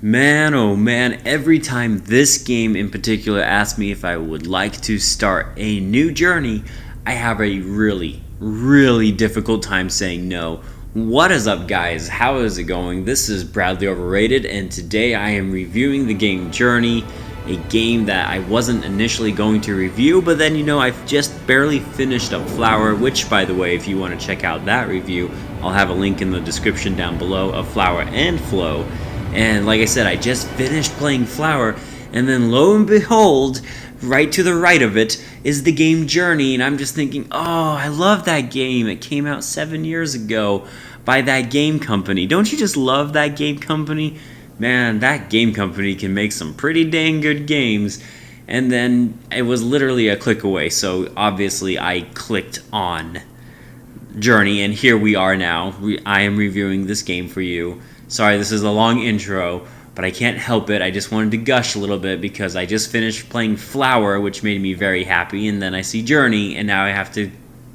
Man, oh man, every time this game in particular asks me if I would like to start a new journey, I have a really difficult time saying no. What is up, guys? How is it going? This is Bradley Overrated, and today I am reviewing the game Journey, a game that I wasn't initially going to review, but then I've just barely finished up Flower, which, by the way, if you want to check out that review, I'll have a link in the description down below of Flower and Flow. And like I said, I just finished playing Flower, and then lo and behold, right to the right of it is the game Journey, and I'm just thinking, oh, I love that game. It came out 7 years ago by that game company. Don't you just love that game company? Man, that game company can make some pretty dang good games. And then it was literally a click away, so obviously I clicked on Journey, and here we are now. I am reviewing this game for you. Sorry, this is a long intro, but I can't help it. I just wanted to gush a little bit because I just finished playing Flower, which made me very happy, and then I see Journey, and now I have to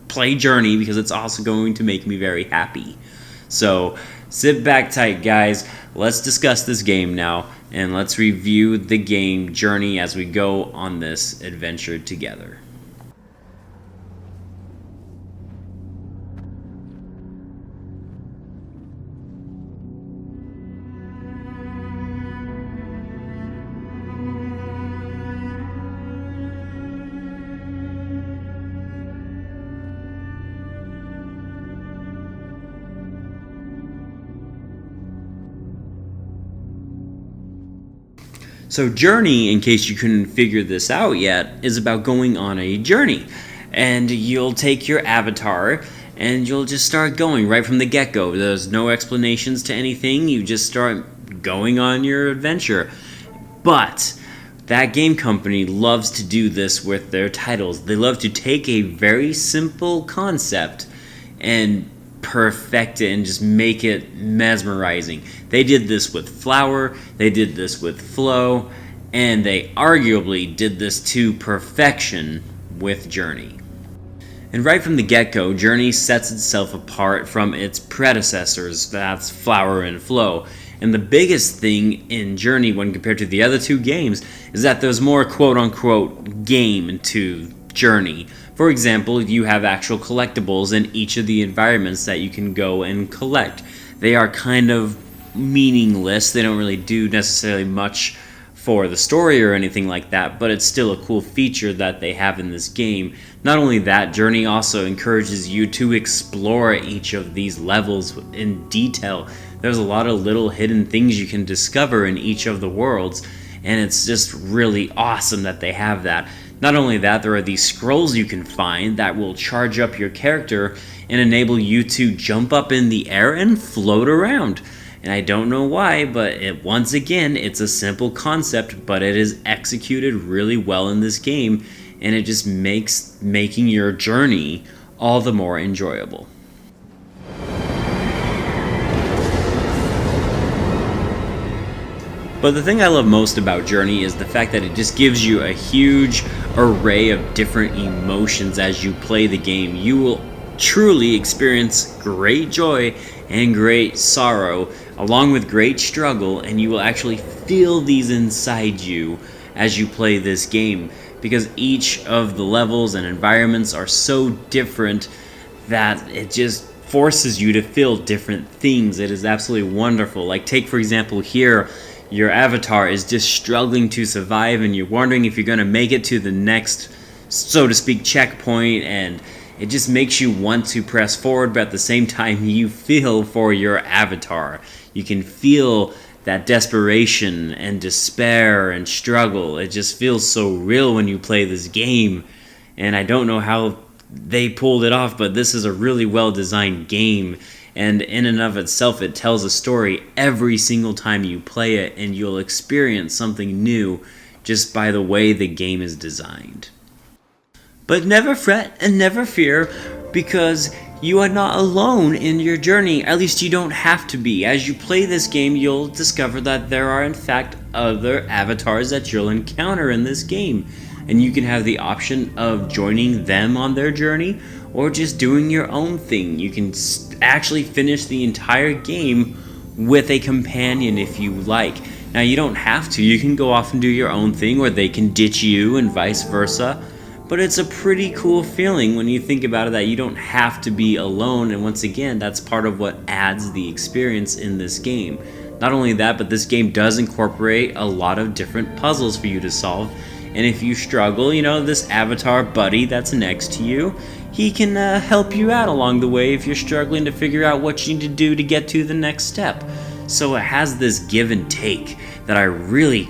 play Journey because it's also going to make me very happy. So sit back tight, guys. Let's discuss this game now, and let's review the game Journey as we go on this adventure together. So Journey, in case you couldn't figure this out yet, is about going on a journey. And you'll take your avatar and you'll just start going right from the get-go. There's no explanations to anything, you just start going on your adventure. But that game company loves to do this with their titles. They love to take a very simple concept and perfect it and just make it mesmerizing. They did this with Flower, they did this with Flow, and they arguably did this to perfection with Journey. And right from the get-go, Journey sets itself apart from its predecessors, that's Flower and Flow. And the biggest thing in Journey when compared to the other two games is that there's more quote-unquote game to Journey. For example, you have actual collectibles in each of the environments that you can go and collect. They are kind of meaningless. They don't really do necessarily much for the story or anything like that, but it's still a cool feature that they have in this game. Not only that, Journey also encourages you to explore each of these levels in detail. There's a lot of little hidden things you can discover in each of the worlds, and it's just really awesome that they have that. Not only that, there are these scrolls you can find that will charge up your character and enable you to jump up in the air and float around. And I don't know why, but once again, it's a simple concept, but it is executed really well in this game, and it just makes making your journey all the more enjoyable. But the thing I love most about Journey is the fact that it just gives you a huge array of different emotions as you play the game. You will truly experience great joy and great sorrow, along with great struggle, and you will actually feel these inside you as you play this game, because each of the levels and environments are so different that it just forces you to feel different things. It is absolutely wonderful. Like, take for example here, your avatar is just struggling to survive, and you're wondering if you're going to make it to the next, so to speak, checkpoint, and it just makes you want to press forward, but at the same time you feel for your avatar. You can feel that desperation and despair and struggle. It just feels so real when you play this game, and I don't know how they pulled it off, but this is a really well designed game, and in and of itself it tells a story every single time you play it, and you'll experience something new just by the way the game is designed. But never fret and never fear, because you are not alone in your journey. At least you don't have to be. As you play this game, you'll discover that there are in fact other avatars that you'll encounter in this game, and you can have the option of joining them on their journey or just doing your own thing. You can actually finish the entire game with a companion if you like. Now you don't have to, you can go off and do your own thing, or they can ditch you and vice versa. But it's a pretty cool feeling when you think about it, that you don't have to be alone, and once again, that's part of what adds the experience in this game. Not only that, but this game does incorporate a lot of different puzzles for you to solve, and if you struggle, this avatar buddy that's next to you, he can help you out along the way if you're struggling to figure out what you need to do to get to the next step. So it has this give and take that I really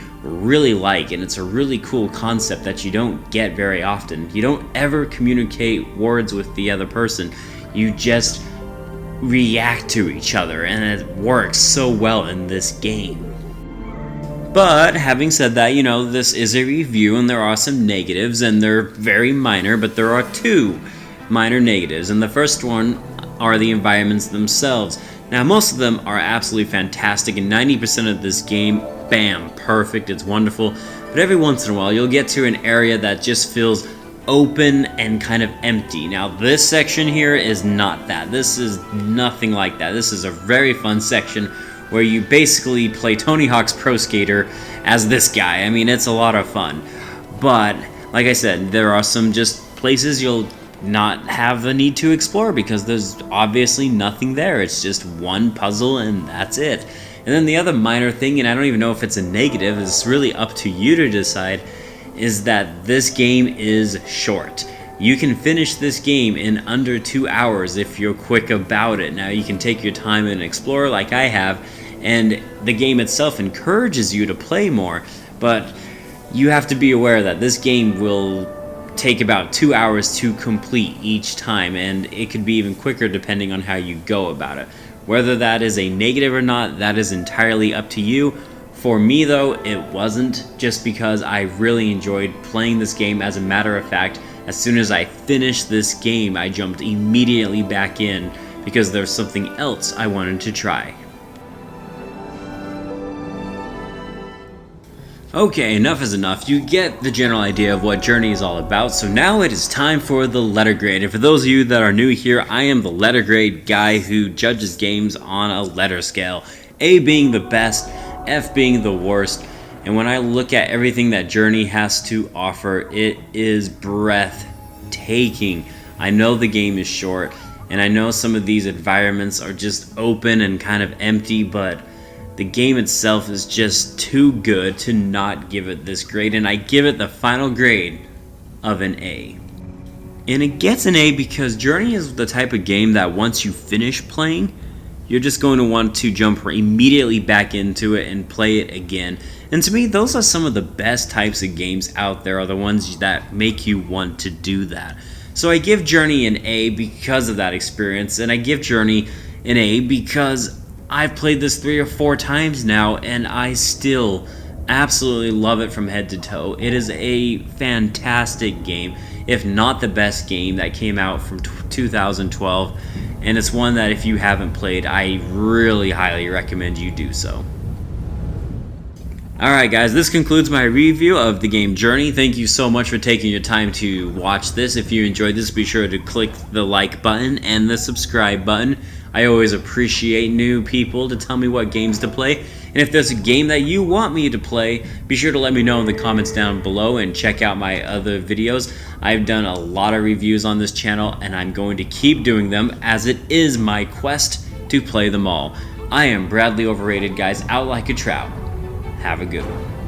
like, and it's a really cool concept that you don't get very often. You don't ever communicate words with the other person, you just react to each other, and it works so well in this game. But having said that, this is a review and there are some negatives, and they're very minor, but there are two minor negatives, and the first one are the environments themselves. Now, most of them are absolutely fantastic, and 90% of this game, bam, perfect, it's wonderful. But every once in a while, you'll get to an area that just feels open and kind of empty. Now, this section here is not that. This is nothing like that. This is a very fun section where you basically play Tony Hawk's Pro Skater as this guy. I mean, it's a lot of fun. But, like I said, there are some just places you'll not have the need to explore because there's obviously nothing there. It's just one puzzle and that's it. And then the other minor thing, and I don't even know if it's a negative, it's really up to you to decide, is that this game is short. You can finish this game in under 2 hours if you're quick about it. Now, you can take your time and explore like I have, and the game itself encourages you to play more, but you have to be aware that this game will take about 2 hours to complete each time, and it could be even quicker depending on how you go about it. Whether that is a negative or not, that is entirely up to you. For me though, it wasn't, just because I really enjoyed playing this game. As a matter of fact, as soon as I finished this game, I jumped immediately back in because there's something else I wanted to try. Okay, enough is enough. You get the general idea of what Journey is all about, so now it is time for the letter grade. And for those of you that are new here, I am the letter grade guy who judges games on a letter scale. A being the best, F being the worst. And when I look at everything that Journey has to offer, it is breathtaking. I know the game is short, and I know some of these environments are just open and kind of empty, but the game itself is just too good to not give it this grade, and I give it the final grade of an A. And it gets an A because Journey is the type of game that once you finish playing, you're just going to want to jump immediately back into it and play it again. And to me, those are some of the best types of games out there, are the ones that make you want to do that. So I give Journey an A because of that experience, and I give Journey an A because I've played this 3 or 4 times now, and I still absolutely love it from head to toe. It is a fantastic game, if not the best game that came out from 2012, and it's one that if you haven't played, I really highly recommend you do so. Alright guys, this concludes my review of the game Journey. Thank you so much for taking your time to watch this. If you enjoyed this, be sure to click the like button and the subscribe button. I always appreciate new people to tell me what games to play, and if there's a game that you want me to play, be sure to let me know in the comments down below, and check out my other videos. I've done a lot of reviews on this channel, and I'm going to keep doing them as it is my quest to play them all. I am Bradley Overrated, guys, out like a trout. Have a good one.